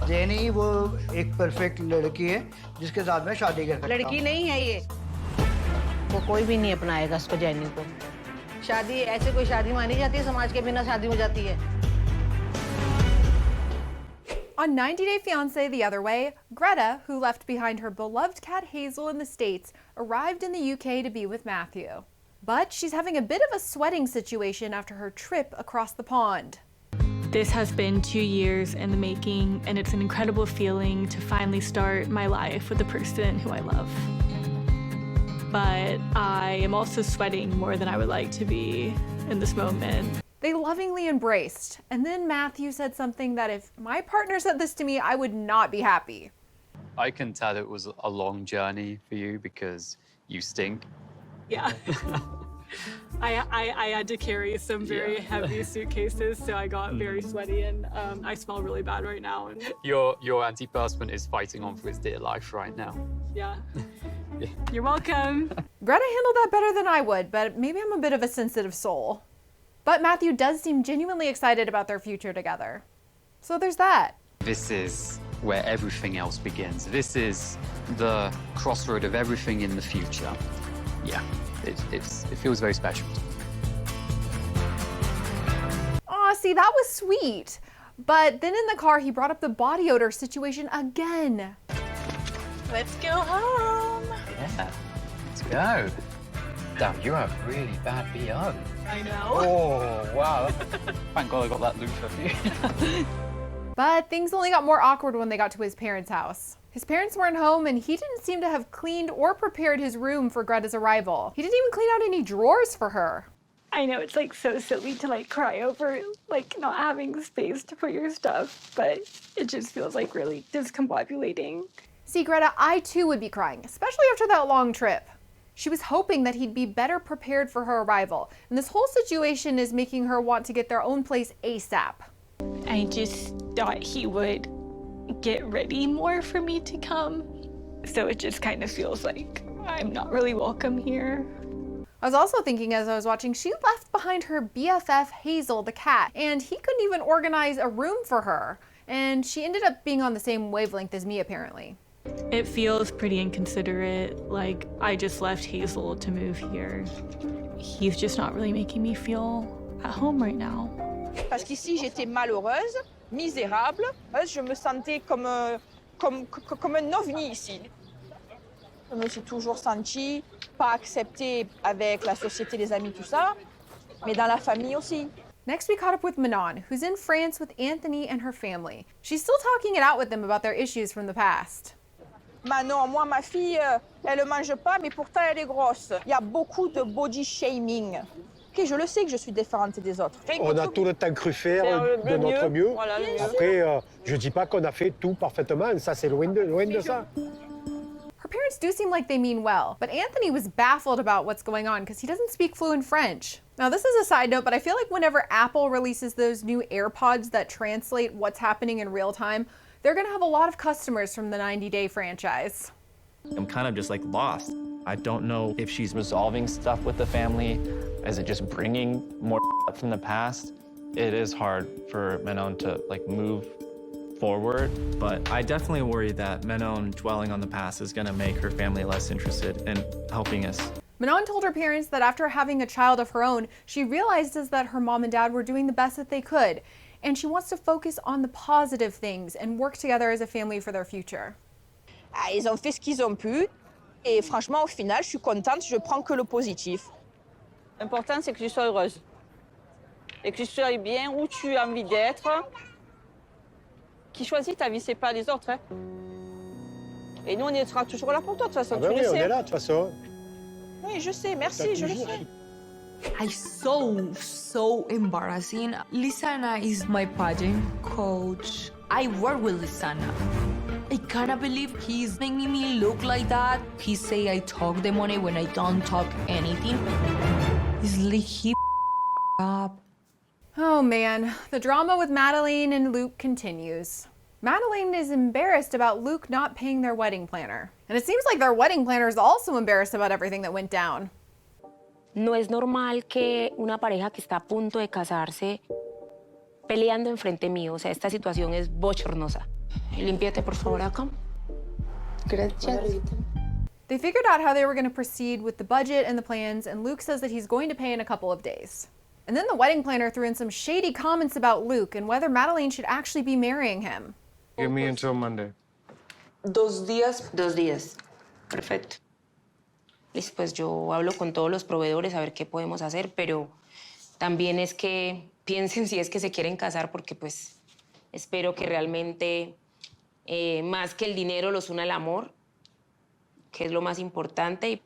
Jenny वो एक perfect लड़की है जिसके साथ में शादी कर सकता हूं। लड़की नहीं है ये। वो कोई भी नहीं अपनाएगा इसको, जेनी को। शादी ऐसे कोई शादी मानी जाती है? समाज के बिना शादी हो जाती है। On 90 Day Fiancé the other way, Greta, who left behind her beloved cat Hazel in the States, arrived in the UK to be with Matthew. But she's having a bit of a sweating situation after her trip across the pond. This has been 2 years in the making, and it's an incredible feeling to finally start my life with the person who I love. But I am also sweating more than I would like to be in this moment. They lovingly embraced, and then Matthew said something that if my partner said this to me, I would not be happy. I can tell it was a long journey for you because you stink. Yeah. I had to carry some very heavy suitcases, so I got very sweaty, and I smell really bad right now. And Your antiperspirant is fighting on for its dear life right now. yeah. You're welcome. Greta handled that better than I would, but maybe I'm a bit of a sensitive soul. But Matthew does seem genuinely excited about their future together. So there's that. This is where everything else begins. This is the crossroad of everything in the future. Yeah, it feels very special. Aw, see, that was sweet. But then in the car, he brought up the body odor situation again. Let's go home. Yeah, let's go. Damn, you have really bad BO. I know. Oh, wow. Thank God I got that loop for you. But things only got more awkward when they got to his parents' house. His parents weren't home, and he didn't seem to have cleaned or prepared his room for Greta's arrival. He didn't even clean out any drawers for her. I know it's like so silly to like cry over like not having space to put your stuff, but it just feels like really discombobulating. See, Greta, I too would be crying, especially after that long trip. She was hoping that he'd be better prepared for her arrival, and this whole situation is making her want to get their own place ASAP. I just thought he would get ready more for me to come. So it just kind of feels like I'm not really welcome here. I was also thinking as I was watching, she left behind her BFF Hazel the cat, and he couldn't even organize a room for her. And she ended up being on the same wavelength as me, apparently. It feels pretty inconsiderate, like I just left Hazel to move here. He's just not really making me feel at home right now. Parce qu'ici, j'étais malheureuse, misérable. Je me sentais comme un ovni ici. Je me suis toujours sentie pas acceptée avec la société, les amis, tout ça, mais dans la famille aussi. Next, we caught up with Manon, who's in France with Anthony and her family. She's still talking it out with them about their issues from the past. Manon, moi, ma fille, elle ne mange pas, mais pourtant, elle est grosse. Il y a beaucoup de body shaming. Ok, je le sais que je suis différente des autres. On a tout le temps cru faire de notre mieux. Voilà, le mieux. Après, je ne dis pas qu'on a fait tout parfaitement, ça c'est loin de ça. Her parents do seem like they mean well, but Anthony was baffled about what's going on because he doesn't speak fluent French. Now, this is a side note, but I feel like whenever Apple releases those new AirPods that translate what's happening in real time, they're gonna have a lot of customers from the 90 Day franchise. I'm kind of just like lost. I don't know if she's resolving stuff with the family. Is it just bringing more up from the past? It is hard for Manon to like move forward, but I definitely worry that Manon dwelling on the past is gonna make her family less interested in helping us. Manon told her parents that after having a child of her own, she realizes that her mom and dad were doing the best that they could, and she wants to focus on the positive things and work together as a family for their future. Ah, ils ont fait ce qu'ils ont pu, et franchement, au final, je suis contente, je prends que le positif. L'important, c'est que tu sois heureuse, et que tu sois bien où tu as envie d'être. Qui choisit ta vie, c'est pas les autres. Hein. Et nous, on sera toujours là pour toi, de toute façon, Ah ben tu oui, le on sais. est là, de toute façon. Oui, je sais, merci, je le sais. It's so embarrassing. Lisana is my pageant coach. I work with Lisana. I cannot believe he's making me look like that. He say I talk the money when I don't talk anything. It's like he up. Oh man, the drama with Madeline and Luke continues. Madeline is embarrassed about Luke not paying their wedding planner. And it seems like their wedding planner is also embarrassed about everything that went down. No es normal que una pareja que está a punto de casarse peleando enfrente mío. O sea, esta situación es bochornosa. Límpiate, por favor, acá. Gracias. They figured out how they were going to proceed with the budget and the plans, and Luke says that he's going to pay in a couple of days. And then the wedding planner threw in some shady comments about Luke and whether Madeline should actually be marrying him. Give me until Monday. 2 días. 2 días. Perfecto. Listo, pues yo hablo con todos los proveedores a ver qué podemos hacer, pero también es que piensen si es que se quieren casar, porque pues espero que realmente más que el dinero los una el amor, que es lo más importante.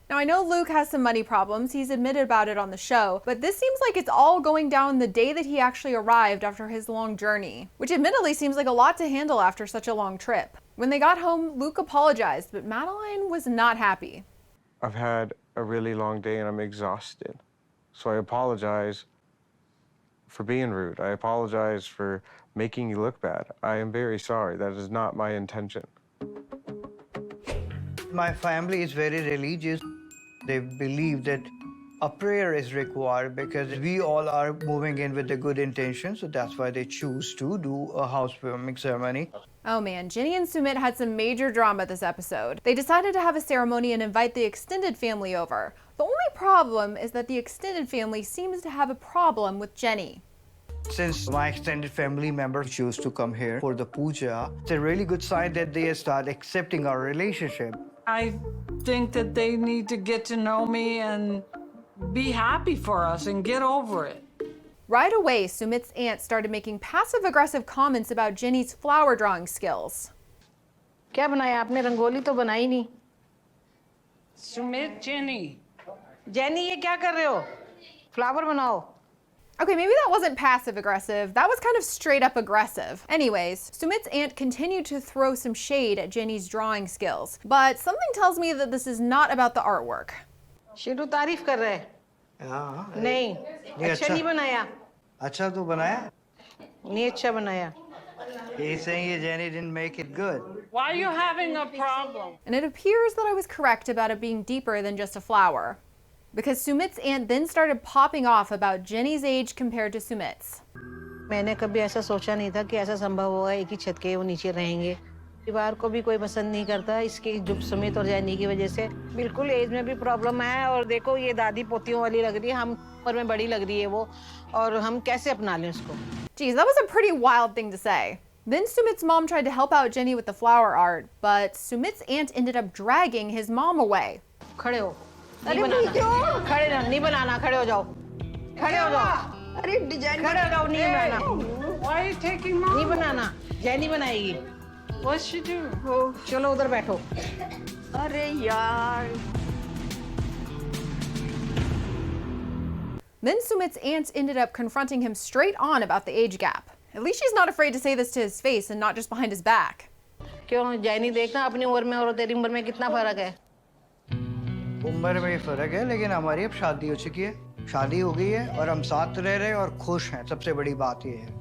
Now, I know Luke has some money problems. He's admitted about it on the show, but this seems like it's all going down the day that he actually arrived after his long journey, which admittedly seems like a lot to handle after such a long trip. When they got home, Luke apologized, but Madeline was not happy. I've had a really long day and I'm exhausted. So I apologize for being rude. I apologize for making you look bad. I am very sorry. That is not my intention. My family is very religious. They believe that a prayer is required because we all are moving in with the good intention, so that's why they choose to do a housewarming ceremony. Oh man, Jenny and Sumit had some major drama this episode. They decided to have a ceremony and invite the extended family over. The only problem is that the extended family seems to have a problem with Jenny. Since my extended family members choose to come here for the puja, it's a really good sign that they start accepting our relationship. I think that they need to get to know me and be happy for us and get over it. Right away, Sumit's aunt started making passive-aggressive comments about Jenny's flower drawing skills. क्या बनाया आपने? रंगोली तो बनाई नहीं. Sumit, Jenny. Jenny, ये क्या कर रहे हो? फ्लावर बनाओ. Okay, maybe that wasn't passive-aggressive. That was kind of straight-up aggressive. Anyways, Sumit's aunt continued to throw some shade at Jenny's drawing skills, but something tells me that this is not about the artwork. Shirou तारीफ कर रहे. नहीं, अच्छा नहीं बनाया. अच्छा तो बनाया. नहीं अच्छा बनाया. He's saying Jenny didn't make it good. Why are you having a problem? And it appears that I was correct about it being deeper than just a flower, because Sumit's aunt then started popping off about Jenny's age compared to Sumit's. मैंने कभी ऐसा सोचा नहीं था कि ऐसा संभव होगा एक ही छत के वो नीचे रहेंगे. परिवार को भी कोई पसंद नहीं करता इसके जो सुमित और जैनी की वजह से बिल्कुल एज में भी प्रॉब्लम है. और देखो ये दादी पोतियों वाली लग रही है, हम उम्र में बड़ी लग रही है वो, और हम कैसे अपना लें उसको. Geez, that was a pretty wild thing to say. Then Sumit's mom tried to help out Jenny with the flower art, but Sumit's aunt ended up dragging his mom away. खड़े हो. नहीं बनाना. खड़े ना, नहीं बनाना. खड़े हो जाओ. खड़े हो जाओ. अरे डिजाइन खड़े हो जाओ. नहीं बनाना. Why are you taking mom? नहीं बनाना. जैनी बनाएगी. What's she do? चलो उधर बैठो. अरे यार. Then Sumit's aunt ended up confronting him straight on about the age gap. At least she's not afraid to say this to his face and not just behind his back. क्यों जैनी देखना अपनी उम्र में और तेरी उम्र में कितना फर्क है. उम्र में फर्क है, लेकिन हमारी अब शादी हो चुकी है. शादी हो गई है और हम साथ रह रहे हैं और खुश हैं. सबसे बड़ी बात ये है.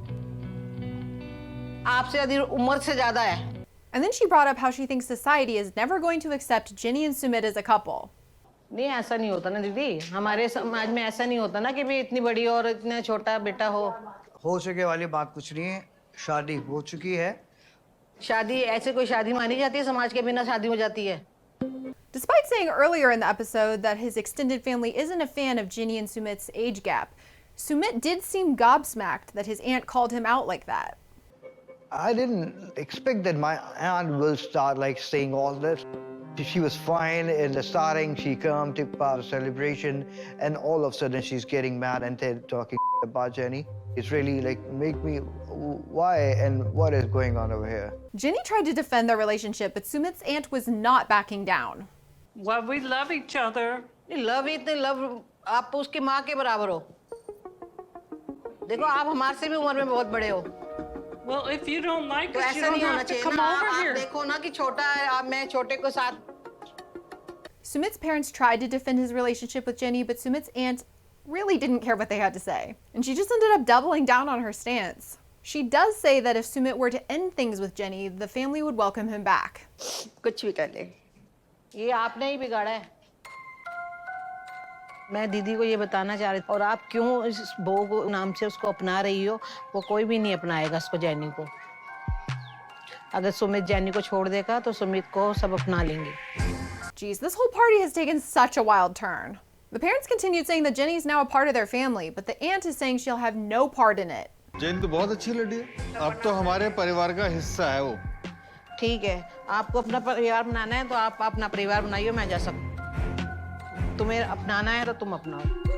आपसे अधिक उम्र से ज्यादा है. And then she brought up how she thinks society is never going to accept Jenny and Sumit as a couple. नहीं ऐसा नहीं होता ना दीदी. हमारे समाज में ऐसा नहीं होता ना कि भी इतनी बड़ी और इतना छोटा बेटा हो चुके वाली बात कुछ नहीं है. शादी हो चुकी है. शादी ऐसे कोई शादी मानी जाती है? समाज के बिना शादी हो जाती है. Despite saying earlier in the episode that his extended family isn't a fan of Jenny and Sumit's age gap, Sumit did seem gobsmacked that his aunt called him out like that. I didn't expect that my aunt will start like saying all this. She was fine in the starting. She come to part of celebration, and all of a sudden she's getting mad and talking about Jenny. It's really like make me why and what is going on over here. Jenny tried to defend their relationship, but Sumit's aunt was not backing down. Well, we love each other. Love इतने love आप उसकी माँ के बराबर हो. देखो आप हमारे से भी उम्र में बहुत बड़े हो. Well, if you don't like तो us, you ऐसा don't नहीं होना have to चाहिए come ना. over आप here. देखो ना कि छोटा है. आप मैं छोटे को साथ. Sumit's parents tried to defend his relationship with Jenny, but Sumit's aunt really didn't care what they had to say. And she just ended up doubling down on her stance. She does say that if Sumit were to end things with Jenny, the family would welcome him back. कुछ भी कर ले. ये आपने ही बिगाड़ा है. मैं दीदी को ये बताना चाह रही थी. और आप क्यों इस बहू को नाम से उसको अपना रही हो? वो कोई भी नहीं अपनाएगा उसको जैनी को. अगर सुमित जैनी को छोड़ देगा तो सुमित को सब अपना लेंगे। Geez, this whole party has taken such a wild turn. The parents continued saying that Jenny's now a part of their family, but the aunt is saying she'll have no part in it. जेन तो बहुत अच्छी लड़ी है, अब तो हमारे परिवार का हिस्सा है वो। ठीक है, आपको अपना परिवार बनाना है तो आप अपना परिवार बनाइए, मैं जा सकती हूँ। तुम्हें अपनाना है तो तुम अपनाओ।